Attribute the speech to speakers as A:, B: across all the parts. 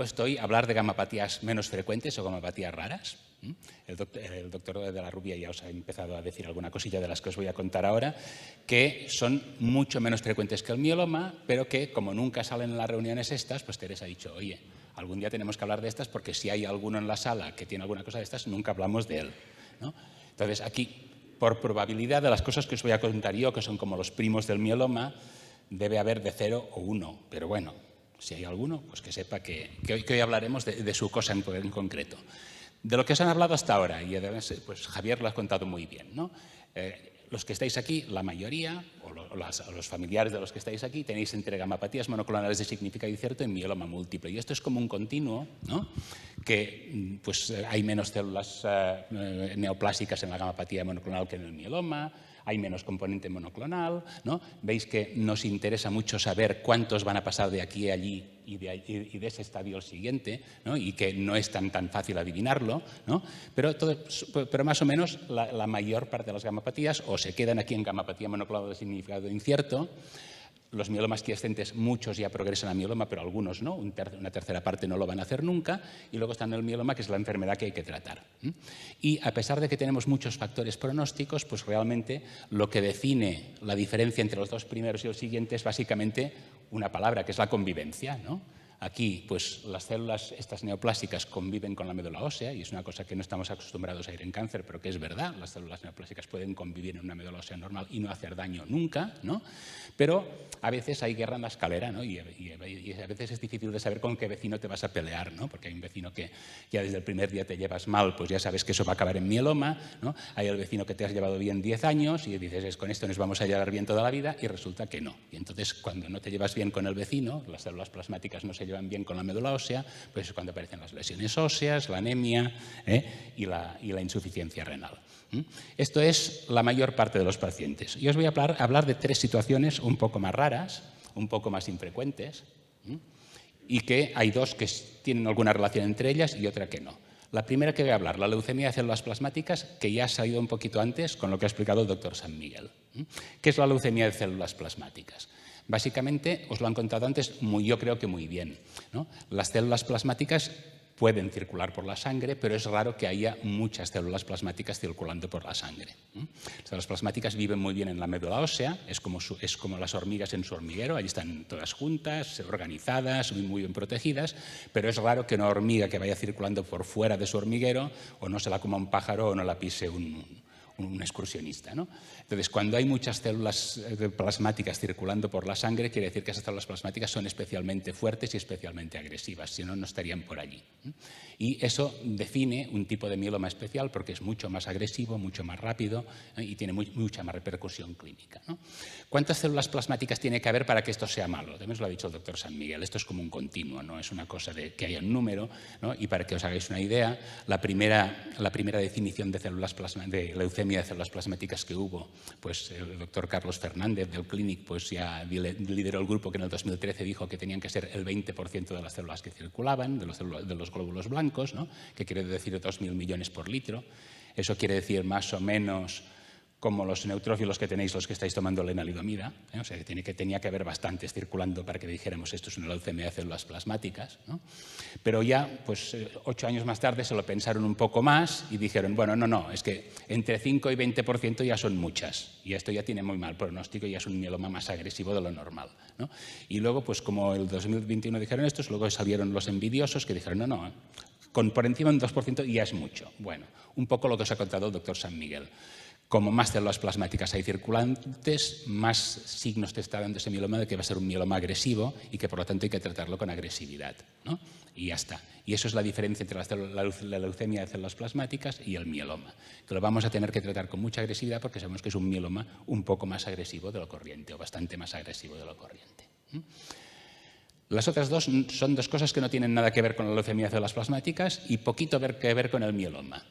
A: propuesto hoy hablar de gamapatías menos frecuentes o gamapatías raras. El doctor de la Rubia ya os ha empezado a decir alguna cosilla de las que os voy a contar ahora, que son mucho menos frecuentes que el mieloma, pero que como nunca salen en las reuniones estas, pues Teresa ha dicho, oye, algún día tenemos que hablar de estas porque si hay alguno en la sala que tiene alguna cosa de estas, nunca hablamos de él, ¿no? Entonces aquí, por probabilidad de las cosas que os voy a contar yo, que son como los primos del mieloma, debe haber de 0 o 1, pero bueno, si hay alguno, pues que sepa que hoy hablaremos de su cosa en concreto. De lo que os han hablado hasta ahora, y además pues Javier lo ha contado muy bien, ¿no? Los que estáis aquí, la mayoría, o los familiares de los que estáis aquí, tenéis entre gamapatías monoclonales de significado incierto y mieloma múltiple. Y esto es como un continuo, ¿no? Que pues, hay menos células neoplásicas en la gamapatía monoclonal que en el mieloma, hay menos componente monoclonal, ¿no? Veis que nos interesa mucho saber cuántos van a pasar de aquí a allí y de ese estadio al siguiente, ¿no? Y que no es tan fácil adivinarlo, ¿no? Pero más o menos la mayor parte de las gamapatías o se quedan aquí en gamapatía monoclonal de significado incierto. Los mielomas quiescentes, muchos ya progresan a mieloma, pero algunos no, una tercera parte no lo van a hacer nunca, y luego está el mieloma, que es la enfermedad que hay que tratar. Y a pesar de que tenemos muchos factores pronósticos, pues realmente lo que define la diferencia entre los dos primeros y el siguiente es básicamente una palabra, que es la convivencia, ¿no? Aquí, pues las células estas neoplásicas conviven con la médula ósea y es una cosa que no estamos acostumbrados a ir en cáncer, pero que es verdad. Las células neoplásicas pueden convivir en una médula ósea normal y no hacer daño nunca, ¿no? Pero a veces hay guerra en la escalera, ¿no? Y a veces es difícil de saber con qué vecino te vas a pelear, ¿no? Porque hay un vecino que ya desde el primer día te llevas mal, pues ya sabes que eso va a acabar en mieloma, ¿no? Hay el vecino que te has llevado bien 10 años y dices, con esto nos vamos a llevar bien toda la vida, y resulta que no. Y entonces, cuando no te llevas bien con el vecino, las células plasmáticas no se llevan bien con la médula ósea, pues es cuando aparecen las lesiones óseas, la anemia y la insuficiencia renal. Esto es la mayor parte de los pacientes. Yo os voy a hablar de 3 situaciones un poco más raras, un poco más infrecuentes, y que hay 2 que tienen alguna relación entre ellas y otra que no. La primera que voy a hablar, la leucemia de células plasmáticas, que ya ha salido un poquito antes con lo que ha explicado el doctor San Miguel. ¿Qué es la leucemia de células plasmáticas? Básicamente, os lo han contado antes, yo creo que muy bien, ¿no? Las células plasmáticas pueden circular por la sangre, pero es raro que haya muchas células plasmáticas circulando por la sangre. Las células plasmáticas viven muy bien en la médula ósea, es como las hormigas en su hormiguero, allí están todas juntas, organizadas, muy bien protegidas, pero es raro que una hormiga que vaya circulando por fuera de su hormiguero o no se la coma un pájaro o no la pise un excursionista, ¿no? Entonces, cuando hay muchas células plasmáticas circulando por la sangre, quiere decir que esas células plasmáticas son especialmente fuertes y especialmente agresivas, si no, no estarían por allí. Y eso define un tipo de mieloma especial porque es mucho más agresivo, mucho más rápido y tiene mucha más repercusión clínica, ¿no? ¿Cuántas células plasmáticas tiene que haber para que esto sea malo? También os lo ha dicho el doctor San Miguel, esto es como un continuo, no es una cosa de que haya un número, ¿no? Y para que os hagáis una idea, la primera definición de células de leucemia de células plasmáticas que hubo, pues el doctor Carlos Fernández del Clínic pues ya lideró el grupo que en el 2013 dijo que tenían que ser el 20% de las células que circulaban, de los glóbulos blancos, ¿no? Que quiere decir 2.000 millones por litro. Eso quiere decir más o menos como los neutrófilos que tenéis los que estáis tomando lenalidomida, O sea, que tenía que haber bastantes circulando para que dijéramos esto es una leucemia de células plasmáticas, ¿no? Pero ya, pues 8 años más tarde se lo pensaron un poco más y dijeron, bueno, no, es que entre 5 y 20% ya son muchas y esto ya tiene muy mal pronóstico y ya es un mieloma más agresivo de lo normal, ¿no? Y luego, pues como el 2021 dijeron estos, luego salieron los envidiosos que dijeron, no, por encima de un 2% ya es mucho. Bueno, un poco lo que os ha contado el doctor San Miguel. Como más células plasmáticas hay circulantes, más signos te está dando ese mieloma de que va a ser un mieloma agresivo y que por lo tanto hay que tratarlo con agresividad, ¿no? Y ya está. Y eso es la diferencia entre la leucemia de células plasmáticas y el mieloma, que lo vamos a tener que tratar con mucha agresividad porque sabemos que es un mieloma un poco más agresivo de lo corriente o bastante más agresivo de lo corriente. Las otras 2 son 2 cosas que no tienen nada que ver con la leucemia de células plasmáticas y poquito que ver con el mieloma.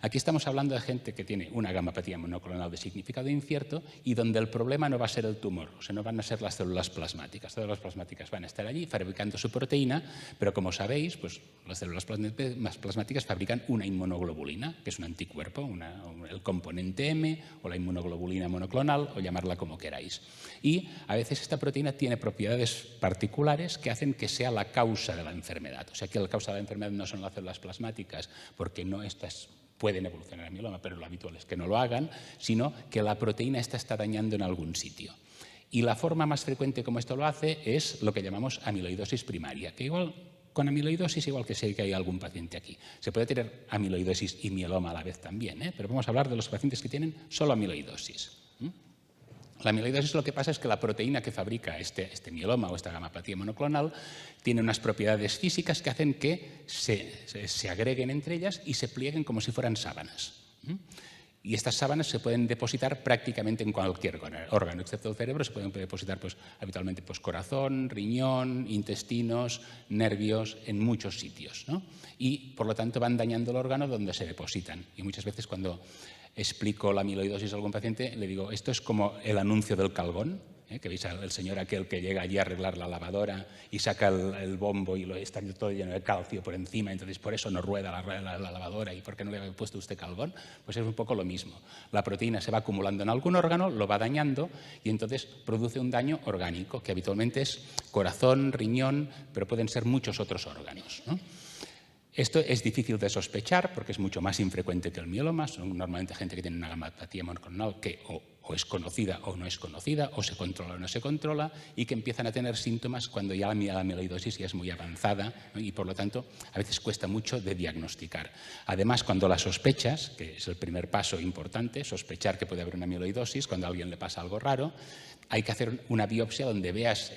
A: Aquí estamos hablando de gente que tiene una gamapatía monoclonal de significado incierto y donde el problema no va a ser el tumor, o sea, no van a ser las células plasmáticas. Las células plasmáticas van a estar allí fabricando su proteína, pero como sabéis, pues las células plasmáticas fabrican una inmunoglobulina, que es un anticuerpo, el componente M o la inmunoglobulina monoclonal, o llamarla como queráis. Y a veces esta proteína tiene propiedades particulares que hacen que sea la causa de la enfermedad. O sea, que la causa de la enfermedad no son las células plasmáticas, porque no estas pueden evolucionar en mieloma, pero lo habitual es que no lo hagan, sino que la proteína esta está dañando en algún sitio. Y la forma más frecuente como esto lo hace es lo que llamamos amiloidosis primaria, que igual con amiloidosis, igual que sé que hay algún paciente aquí. Se puede tener amiloidosis y mieloma a la vez también, pero vamos a hablar de los pacientes que tienen solo amiloidosis. La amiloidosis lo que pasa es que la proteína que fabrica este mieloma o esta gamapatía monoclonal tiene unas propiedades físicas que hacen que se agreguen entre ellas y se plieguen como si fueran sábanas. Y estas sábanas se pueden depositar prácticamente en cualquier órgano, excepto el cerebro. Se pueden depositar habitualmente corazón, riñón, intestinos, nervios, en muchos sitios, ¿no? Y, por lo tanto, van dañando el órgano donde se depositan. Y muchas veces cuando explico la amiloidosis a algún paciente, le digo, esto es como el anuncio del Calgón, que veis al señor aquel que llega allí a arreglar la lavadora y saca el bombo y está todo lleno de calcio por encima, entonces por eso no rueda la lavadora y por qué no le ha puesto usted Calgón. Pues es un poco lo mismo. La proteína se va acumulando en algún órgano, lo va dañando y entonces produce un daño orgánico, que habitualmente es corazón, riñón, pero pueden ser muchos otros órganos, ¿no? Esto es difícil de sospechar porque es mucho más infrecuente que el mieloma. Son normalmente gente que tiene una gamapatía monoclonal que o es conocida o no es conocida, o se controla o no se controla, y que empiezan a tener síntomas cuando ya la amiloidosis ya es muy avanzada, ¿no? Y por lo tanto a veces cuesta mucho de diagnosticar. Además, cuando la sospechas, que es el primer paso importante, sospechar que puede haber una amiloidosis, cuando a alguien le pasa algo raro, hay que hacer una biopsia donde veas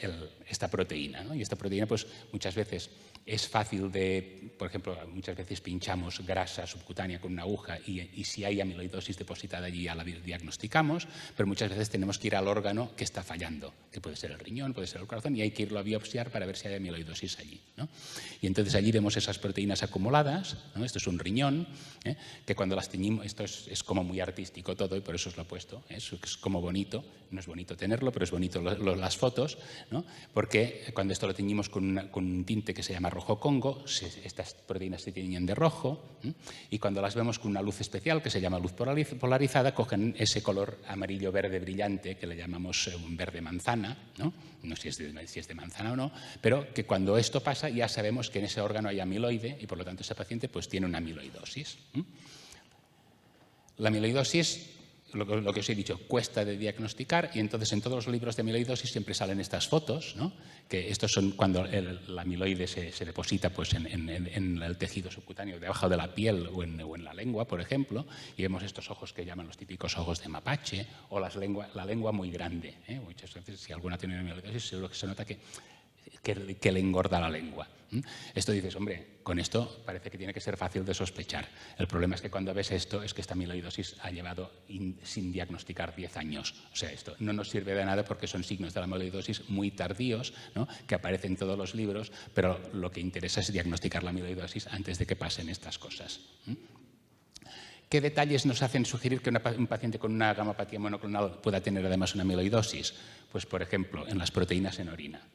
A: esta proteína, ¿no? Y esta proteína pues muchas veces es fácil de, por ejemplo, muchas veces pinchamos grasa subcutánea con una aguja y si hay amiloidosis depositada allí ya la diagnosticamos, pero muchas veces tenemos que ir al órgano que está fallando, que puede ser el riñón, puede ser el corazón, y hay que irlo a biopsiar para ver si hay amiloidosis allí, ¿no? Y entonces allí vemos esas proteínas acumuladas, ¿no? Esto es un riñón, que cuando las teñimos, esto es como muy artístico todo y por eso os lo he puesto, es como bonito, no es bonito tenerlo, pero es bonito las fotos, ¿no? Porque cuando esto lo teñimos con un tinte que se llama rojo Congo, estas proteínas se tiñen de rojo, y cuando las vemos con una luz especial que se llama luz polarizada, cogen ese color amarillo-verde brillante que le llamamos un verde manzana, ¿no? No sé si es de manzana o no, pero que cuando esto pasa ya sabemos que en ese órgano hay amiloide y por lo tanto ese paciente pues tiene una amiloidosis. La amiloidosis, lo que os he dicho, cuesta de diagnosticar y entonces en todos los libros de amiloidosis siempre salen estas fotos, ¿no? Que estos son cuando la amiloide se deposita pues, en el tejido subcutáneo debajo de la piel o en la lengua, por ejemplo, y vemos estos ojos que llaman los típicos ojos de mapache o la lengua muy grande, ¿eh? Muchas veces, si alguna tiene amiloidosis, seguro que se nota que le engorda la lengua. Esto dices, hombre, con esto parece que tiene que ser fácil de sospechar. El problema es que cuando ves esto es que esta amiloidosis ha llevado sin diagnosticar 10 años. O sea, esto no nos sirve de nada porque son signos de la amiloidosis muy tardíos, ¿no? Que aparecen en todos los libros, pero lo que interesa es diagnosticar la amiloidosis antes de que pasen estas cosas. ¿Qué detalles nos hacen sugerir que un paciente con una gamapatía monoclonal pueda tener además una amiloidosis? Pues, por ejemplo, en las proteínas en orina.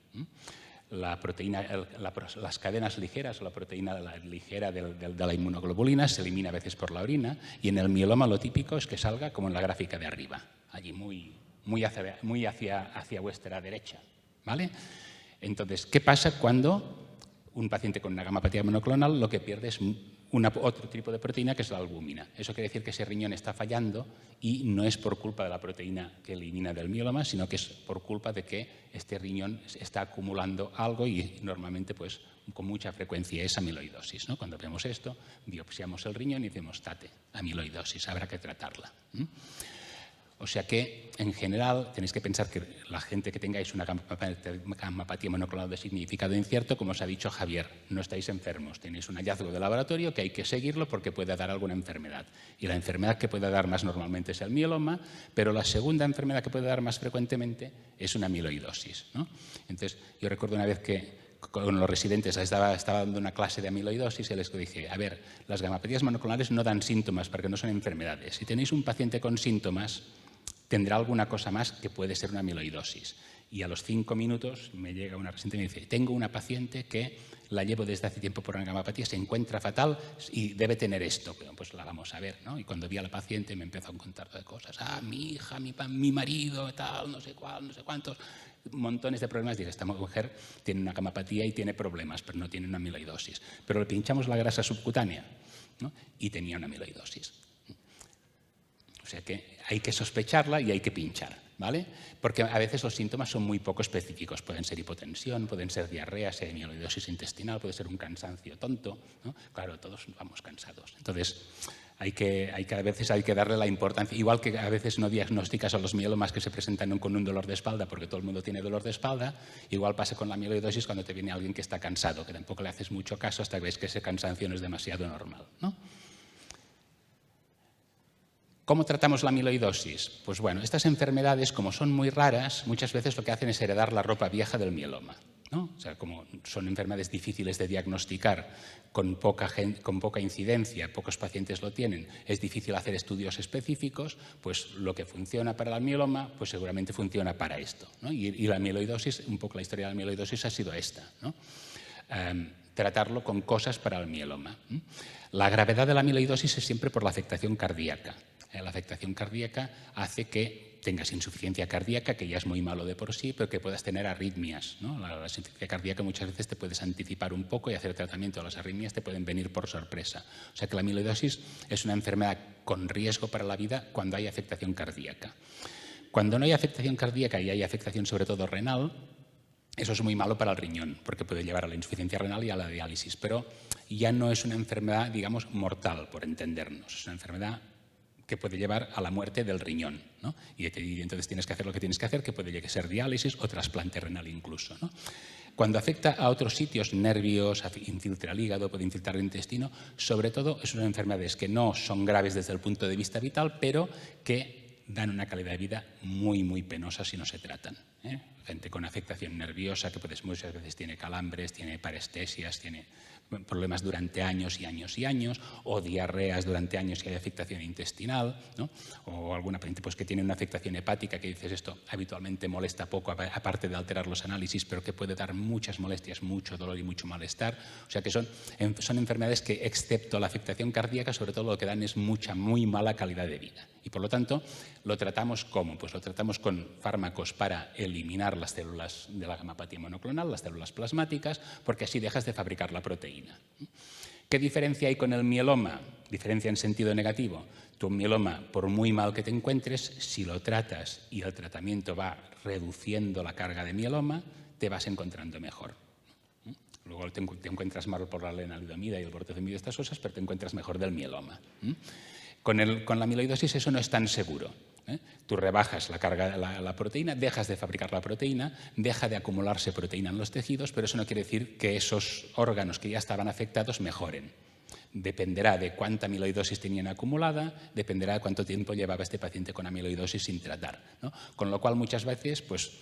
A: La proteína, las cadenas ligeras o la proteína ligera de la inmunoglobulina se elimina a veces por la orina y en el mieloma lo típico es que salga como en la gráfica de arriba, allí muy hacia vuestra derecha, ¿vale? Entonces, ¿qué pasa cuando un paciente con una gamapatía monoclonal lo que pierde es otro tipo de proteína que es la albúmina? Eso quiere decir que ese riñón está fallando y no es por culpa de la proteína que elimina del mieloma, sino que es por culpa de que este riñón está acumulando algo y normalmente pues con mucha frecuencia es amiloidosis, ¿no? Cuando vemos esto, biopsiamos el riñón y decimos, tate, amiloidosis, habrá que tratarla. O sea que, en general, tenéis que pensar que la gente que tengáis una gamapatía monoclonal de significado incierto, como os ha dicho Javier, no estáis enfermos, tenéis un hallazgo de laboratorio que hay que seguirlo porque puede dar alguna enfermedad. Y la enfermedad que puede dar más normalmente es el mieloma, pero la segunda enfermedad que puede dar más frecuentemente es una amiloidosis, ¿no? Entonces, yo recuerdo una vez que con los residentes estaba dando una clase de amiloidosis y les dije, a ver, las gamapatías monoclonales no dan síntomas porque no son enfermedades. Si tenéis un paciente con síntomas, tendrá alguna cosa más que puede ser una amiloidosis. Y a los 5 minutos me llega una residente y me dice, tengo una paciente que la llevo desde hace tiempo por una gamapatía, se encuentra fatal y debe tener esto. Pues la vamos a ver, ¿no? Y cuando vi a la paciente me empezó a contar de cosas. Mi hija, mi marido, tal, no sé cuál, no sé cuántos, montones de problemas. Dije, esta mujer tiene una gamapatía y tiene problemas, pero no tiene una amiloidosis. Pero le pinchamos la grasa subcutánea, ¿no? Y tenía una amiloidosis. O sea que hay que sospecharla y hay que pinchar, ¿vale? Porque a veces los síntomas son muy poco específicos. Pueden ser hipotensión, pueden ser diarrea, si hay amiloidosis intestinal, puede ser un cansancio tonto, ¿no? Claro, todos vamos cansados. Entonces, a veces hay que darle la importancia. Igual que a veces no diagnosticas a los mielomas que se presentan con un dolor de espalda, porque todo el mundo tiene dolor de espalda, igual pasa con la amiloidosis cuando te viene alguien que está cansado, que tampoco le haces mucho caso hasta que ves que ese cansancio no es demasiado normal, ¿no? ¿Cómo tratamos la amiloidosis? Pues bueno, estas enfermedades, como son muy raras, muchas veces lo que hacen es heredar la ropa vieja del mieloma, ¿no? O sea, como son enfermedades difíciles de diagnosticar, con poca incidencia, pocos pacientes lo tienen, es difícil hacer estudios específicos, pues lo que funciona para el mieloma, pues seguramente funciona para esto, ¿no? Y la amiloidosis, un poco la historia de la amiloidosis ha sido esta, ¿no? Tratarlo con cosas para el mieloma. La gravedad de la amiloidosis es siempre por la afectación cardíaca. La afectación cardíaca hace que tengas insuficiencia cardíaca, que ya es muy malo de por sí, pero que puedas tener arritmias, ¿no? La insuficiencia cardíaca muchas veces te puedes anticipar un poco y hacer tratamiento. Las arritmias te pueden venir por sorpresa. O sea que la amiloidosis es una enfermedad con riesgo para la vida cuando hay afectación cardíaca. Cuando no hay afectación cardíaca y hay afectación sobre todo renal, eso es muy malo para el riñón, porque puede llevar a la insuficiencia renal y a la diálisis, pero ya no es una enfermedad, digamos, mortal, por entendernos. Es una enfermedad que puede llevar a la muerte del riñón, ¿no? Y entonces tienes que hacer lo que tienes que hacer, que puede ser diálisis o trasplante renal incluso, ¿no? Cuando afecta a otros sitios, nervios, infiltra el hígado, puede infiltrar el intestino, sobre todo es unas enfermedades que no son graves desde el punto de vista vital, pero que dan una calidad de vida muy, muy penosa si no se tratan, ¿eh? Gente con afectación nerviosa que muchas veces tiene calambres, tiene parestesias, tiene problemas durante años y años y años, o diarreas durante años y hay afectación intestinal, ¿no? O alguna paciente pues, que tiene una afectación hepática que dices esto habitualmente molesta poco, aparte de alterar los análisis, pero que puede dar muchas molestias, mucho dolor y mucho malestar. O sea que son enfermedades que, excepto la afectación cardíaca, sobre todo lo que dan es muy mala calidad de vida. Y por lo tanto, lo tratamos ¿cómo? Pues lo tratamos con fármacos para eliminar las células de la gamapatía monoclonal, las células plasmáticas, porque así dejas de fabricar la proteína. ¿Qué diferencia hay con el mieloma? Diferencia en sentido negativo. Tu mieloma, por muy mal que te encuentres, si lo tratas y el tratamiento va reduciendo la carga de mieloma, te vas encontrando mejor. Luego te encuentras mal por la lenalidomida y el bortezomib y estas cosas, pero te encuentras mejor del mieloma. Con la amiloidosis eso no es tan seguro, ¿eh? Tú rebajas la carga de la proteína, dejas de fabricar la proteína, deja de acumularse proteína en los tejidos, pero eso no quiere decir que esos órganos que ya estaban afectados mejoren. Dependerá de cuánta amiloidosis tenían acumulada, dependerá de cuánto tiempo llevaba este paciente con amiloidosis sin tratar, ¿no? Con lo cual muchas veces pues,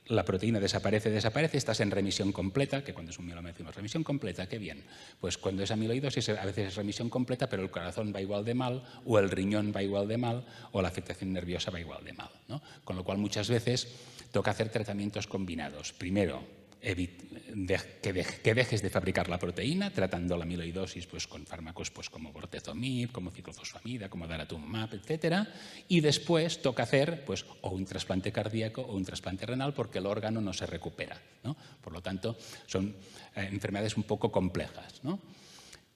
A: la proteína desaparece, estás en remisión completa, que cuando es un mieloma decimos remisión completa, qué bien. Pues cuando es amiloidosis a veces es remisión completa, pero el corazón va igual de mal, o el riñón va igual de mal, o la afectación nerviosa va igual de mal, ¿no? Con lo cual muchas veces toca hacer tratamientos combinados. Primero, que dejes de fabricar la proteína, tratando la amiloidosis pues, con fármacos pues, como bortezomib, como ciclofosfamida, como daratumumab, etc. Y después toca hacer pues, o un trasplante cardíaco o un trasplante renal porque el órgano no se recupera, ¿no? Por lo tanto, son enfermedades un poco complejas, ¿no?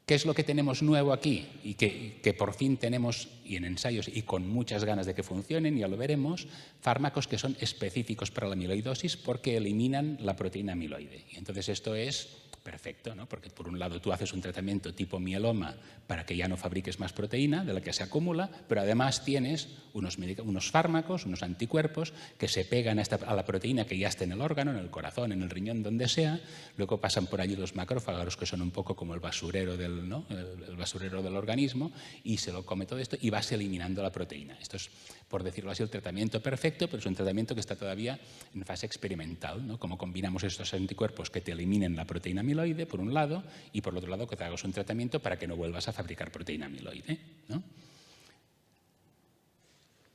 A: ¿Qué es lo que tenemos nuevo aquí? Y que por fin tenemos, y en ensayos, y con muchas ganas de que funcionen, ya lo veremos, fármacos que son específicos para la amiloidosis porque eliminan la proteína amiloide. Y entonces esto es perfecto, ¿no? Porque por un lado tú haces un tratamiento tipo mieloma para que ya no fabriques más proteína de la que se acumula, pero además tienes unos fármacos, unos anticuerpos que se pegan a la proteína que ya está en el órgano, en el corazón, en el riñón, donde sea, luego pasan por allí los macrófagos que son un poco como el basurero el basurero del organismo y se lo come todo esto y vas eliminando la proteína. Esto es, por decirlo así, el tratamiento perfecto, pero es un tratamiento que está todavía en fase experimental, ¿no? Como combinamos estos anticuerpos que te eliminen la proteína amiloide, por un lado, y por otro lado que te hagas un tratamiento para que no vuelvas a fabricar proteína amiloide, ¿no?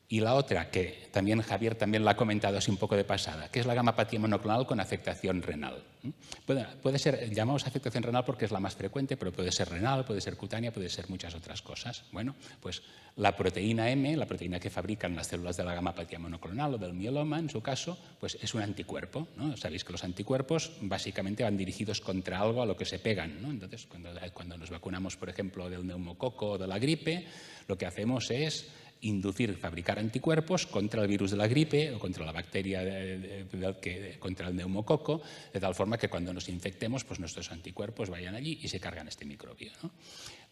A: Y la otra, que también Javier también la ha comentado así un poco de pasada, que es la gamapatía monoclonal con afectación renal. Puede ser, llamamos afectación renal porque es la más frecuente, pero puede ser renal, puede ser cutánea, puede ser muchas otras cosas. Bueno, pues la proteína M, la proteína que fabrican las células de la gamapatía monoclonal o del mieloma, en su caso, pues es un anticuerpo, ¿no? Sabéis que los anticuerpos básicamente van dirigidos contra algo a lo que se pegan, ¿no? Entonces, cuando nos vacunamos, por ejemplo, del neumococo o de la gripe, lo que hacemos es fabricar anticuerpos contra el virus de la gripe o contra la bacteria, contra el neumococo, de tal forma que cuando nos infectemos, pues nuestros anticuerpos vayan allí y se cargan este microbio, ¿no?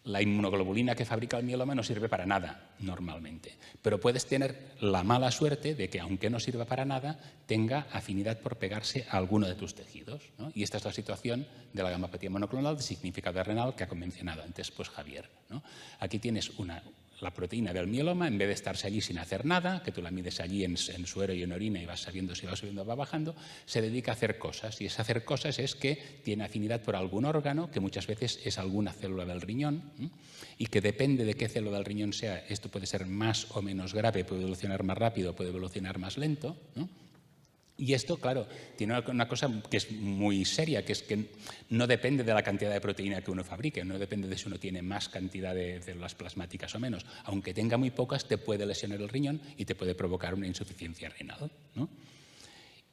A: La inmunoglobulina que fabrica el mieloma no sirve para nada normalmente, pero puedes tener la mala suerte de que, aunque no sirva para nada, tenga afinidad por pegarse a alguno de tus tejidos, ¿no? Y esta es la situación de la gamapatía monoclonal de significado renal que ha mencionado antes pues, Javier, ¿no? Aquí tienes la proteína del mieloma, en vez de estarse allí sin hacer nada, que tú la mides allí en suero y en orina y vas sabiendo si va subiendo o va bajando, se dedica a hacer cosas. Y ese hacer cosas es que tiene afinidad por algún órgano, que muchas veces es alguna célula del riñón, y que depende de qué célula del riñón sea, esto puede ser más o menos grave, puede evolucionar más rápido, puede evolucionar más lento, ¿no? Y esto, claro, tiene una cosa que es muy seria, que es que no depende de la cantidad de proteína que uno fabrique, no depende de si uno tiene más cantidad de células plasmáticas o menos. Aunque tenga muy pocas, te puede lesionar el riñón y te puede provocar una insuficiencia renal, ¿no?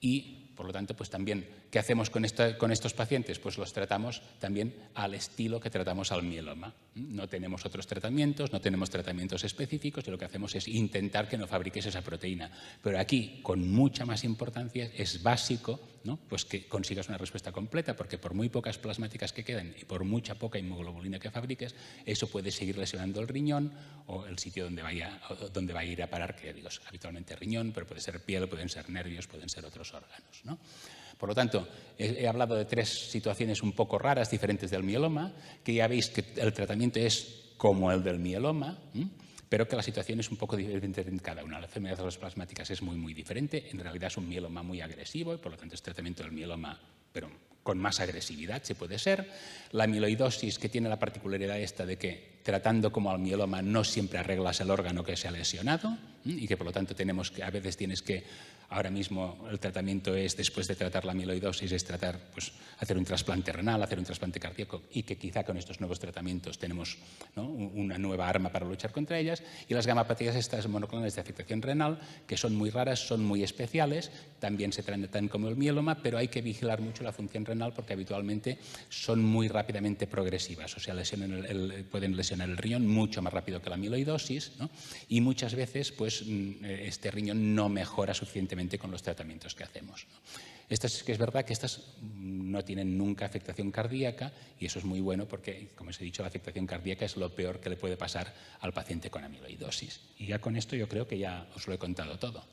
A: Y, por lo tanto, pues también, ¿qué hacemos con estos pacientes? Pues los tratamos también al estilo que tratamos al mieloma. No tenemos otros tratamientos, no tenemos tratamientos específicos y lo que hacemos es intentar que no fabriques esa proteína. Pero aquí, con mucha más importancia, es básico, ¿no? Pues que consigas una respuesta completa, porque por muy pocas plasmáticas que queden y por mucha poca inmunoglobulina que fabriques, eso puede seguir lesionando el riñón o el sitio donde vaya a ir a parar, que digo, habitualmente riñón, pero puede ser piel, pueden ser nervios, pueden ser otros órganos, ¿no? Por lo tanto, he hablado de 3 situaciones un poco raras, diferentes del mieloma, que ya veis que el tratamiento es como el del mieloma, pero que la situación es un poco diferente en cada una. La enfermedad de las plasmáticas es muy, muy diferente. En realidad es un mieloma muy agresivo y, por lo tanto, es tratamiento del mieloma, pero con más agresividad, si puede ser. La amiloidosis, que tiene la particularidad esta de que, tratando como al mieloma, no siempre arreglas el órgano que se ha lesionado y que, por lo tanto, a veces tienes que, ahora mismo el tratamiento es, después de tratar la amiloidosis, es pues, hacer un trasplante renal, hacer un trasplante cardíaco, y que quizá con estos nuevos tratamientos tenemos, ¿no?, una nueva arma para luchar contra ellas. Y las gamapatías estas monoclonales de afectación renal, que son muy raras, son muy especiales, también se tratan como el mieloma, pero hay que vigilar mucho la función renal porque habitualmente son muy rápidamente progresivas, o sea, pueden lesionar el riñón mucho más rápido que la amiloidosis, ¿no? Y muchas veces pues, este riñón no mejora suficientemente con los tratamientos que hacemos, ¿no? Es verdad que estas no tienen nunca afectación cardíaca y eso es muy bueno porque, como os he dicho, la afectación cardíaca es lo peor que le puede pasar al paciente con amiloidosis. Y ya con esto yo creo que ya os lo he contado todo.